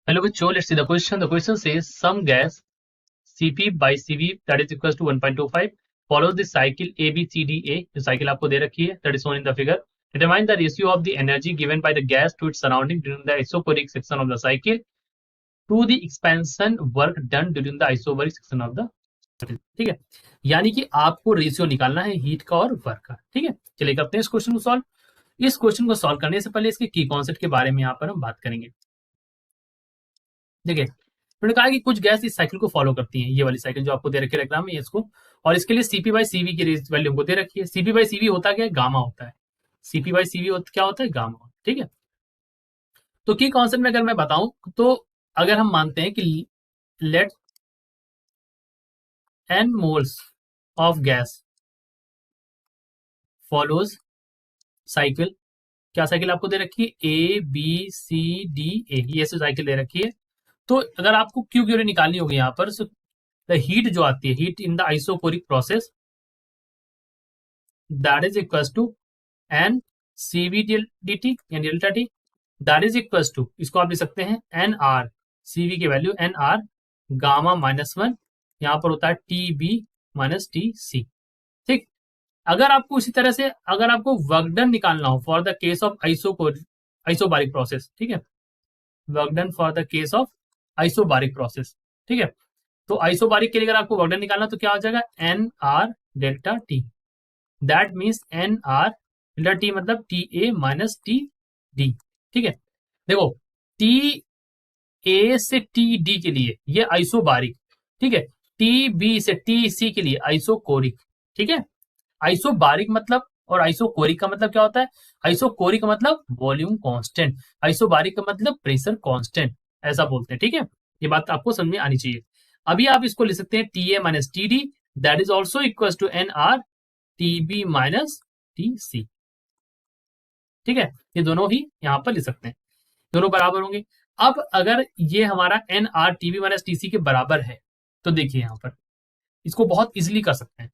Hello, bachcho. Let's see the question. The question says some gas Cp by Cv that is equals to 1.25 follows the cycle ABCDA. जो cycle आपको दे रखी है that is shown in the figure. Determine the ratio of the energy given by the gas to its surrounding during the isoperic section of the cycle to the expansion work done during the isobaric section of the cycle. ठीक है, यानी कि आपको ratio निकालना है heat का और work का. ठीक है, चलिए करते हैं इस क्वेश्चन को सॉल्व. इस क्वेश्चन को सॉल्व करने से पहले इसके की कॉन्सेप्ट के बारे में यहाँ पर हम बात करेंगे. देखिए, उन्होंने कहा कि कुछ गैस इस साइकिल को फॉलो करती हैं, ये वाली साइकिल जो आपको दे रखी है डायग्राम में इसको, और इसके लिए Cp बाई Cv की वैल्यू हमको दे रखी है. Cp बाई Cv होता क्या है? गामा होता है. Cp बाई Cv क्या होता है? गामा. ठीक है, तो की कॉन्सेप्ट में अगर मैं बताऊं तो अगर हम मानते हैं कि let n moles of gas follows cycle, क्या साइकिल आपको दे रखी है? ABCDA, ये साइकिल दे रखी है. तो अगर आपको क्यू क्यूरी निकालनी होगी यहाँ पर, द हीट जो आती है, heat in the isochoric process, that is equals to n C V dt यानी delta T, that is equals to, इसको आप लिख सकते हैं एन आर, सीवी की वैल्यू एन आर गामा -1, यहाँ पर होता है T B minus T C. ठीक, अगर आपको इसी तरह से अगर आपको वर्क डन निकालना हो for the case of isobaric process, ठीक है, work done for the case of isobaric process. ठीक है, तो आइसोबारिक के लिए अगर आपको वर्क डन निकालना तो क्या हो जाएगा? N R delta T, that means N R delta T मतलब T A minus T D. ठीक है, देखो टी ए से टी डी के लिए ये आइसोबारिक, ठीक है, टी बी से टी सी के लिए आइसोकोरिक. ठीक है, आइसोबारिक मतलब और आइसोकोरिक का मतलब क्या होता है? आइसोकोरिक का मतलब वॉल्यूम कांस्टेंट, आइसोबारिक का मतलब प्रेशर कांस्टेंट, ऐसा बोलते हैं. ठीक है, ये बात आपको समझ में आनी चाहिए. अभी आप इसको लिख सकते हैं T A minus T D, that is also equal to n R T B minus T C. ठीक है, ये दोनों ही यहां पर लिख सकते हैं, दोनों बराबर होंगे. अब अगर ये हमारा n R T B minus T C के बराबर है तो देखिए यहां पर इसको बहुत इजिली कर सकते हैं.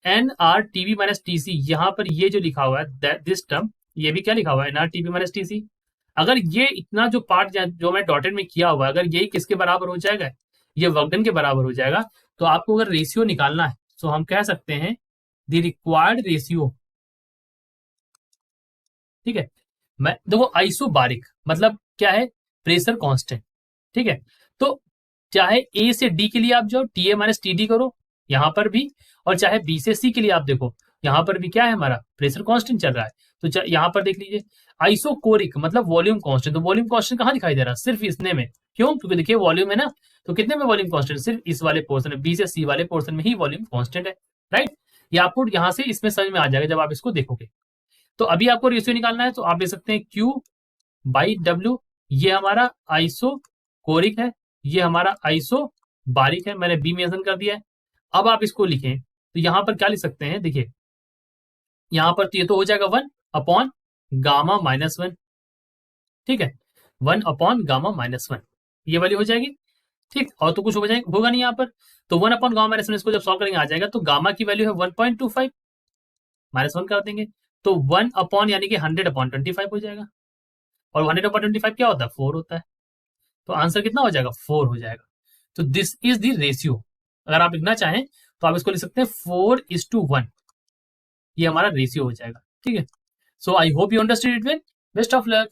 N R T B minus T C, यहां पर ये जो लिखा हुआ है दिस टर्म, ये भी क्या लिखा हुआ है? N R T B minus T C. अगर ये इतना जो पार्ट जो मैं डॉटेड में किया हुआ है, अगर यही किसके बराबर हो जाएगा? ये वर्क डन के बराबर हो जाएगा. तो आपको अगर रेशियो निकालना है तो हम कह सकते हैं द रिक्वायर्ड रेशियो. ठीक है, मैं देखो आइसोबारिक मतलब क्या है? Pressure constant. ठीक है, तो चाहे ए से डी के लिए आप जाओ T A minus T D करो यहां पर भी, और चाहे बी से सी के लिए आप देखो यहां पर भी क्या है? हमारा प्रेशर कांस्टेंट चल रहा है. तो यहां पर देख लीजिए आइसोकोरिक मतलब वॉल्यूम कांस्टेंट, तो वॉल्यूम कांस्टेंट कहां दिखाई दे रहा है? सिर्फ इसने में. क्यों? क्योंकि देखिए वॉल्यूम है ना, तो कितने में वॉल्यूम कांस्टेंट? सिर्फ इस वाले पोर्शन में, बी से सी वाले पोर्शन में ही वॉल्यूम कांस्टेंट है. राइट, ये आपको यहां से इसमें समझ में आ जाएगा जब आप इसको देखोगे. तो अभी आपको रेशियो निकालना है तो आप ले सकते हैं Q बाई W, ये हमारा आइसोकोरिक है, ये हमारा आइसोबारिक है, मैंने बी मेंशन कर दिया है. अब आप इसको लिखें तो यहां पर क्या लिख सकते हैं? देखिए यहां पर तो ये तो हो जाएगा 1 अपॉन गामा -1. ठीक है, 1 अपॉन गामा -1 ये वाली हो जाएगी. ठीक, और तो कुछ हो जाएगा होगा नहीं यहाँ पर. तो 1 अपॉन गामा -1 इसको जब सॉल्व करेंगे आ जाएगा. तो गामा की वैल्यू है 1.25, -1 कर देंगे तो 1 अपॉन यानी कि 100 अपॉन 25 हो जाएगा, और 100 अपॉन 25 क्या होता है? 4 होता है. तो आंसर कितना हो जाएगा? 4 हो जाएगा. तो दिस इज द रेशियो. अगर आप लिखना चाहें तो आप इसको लिख सकते हैं 4:1, ये हमारा रेशियो हो जाएगा. ठीक है, so I hope you understood it well. Best of luck.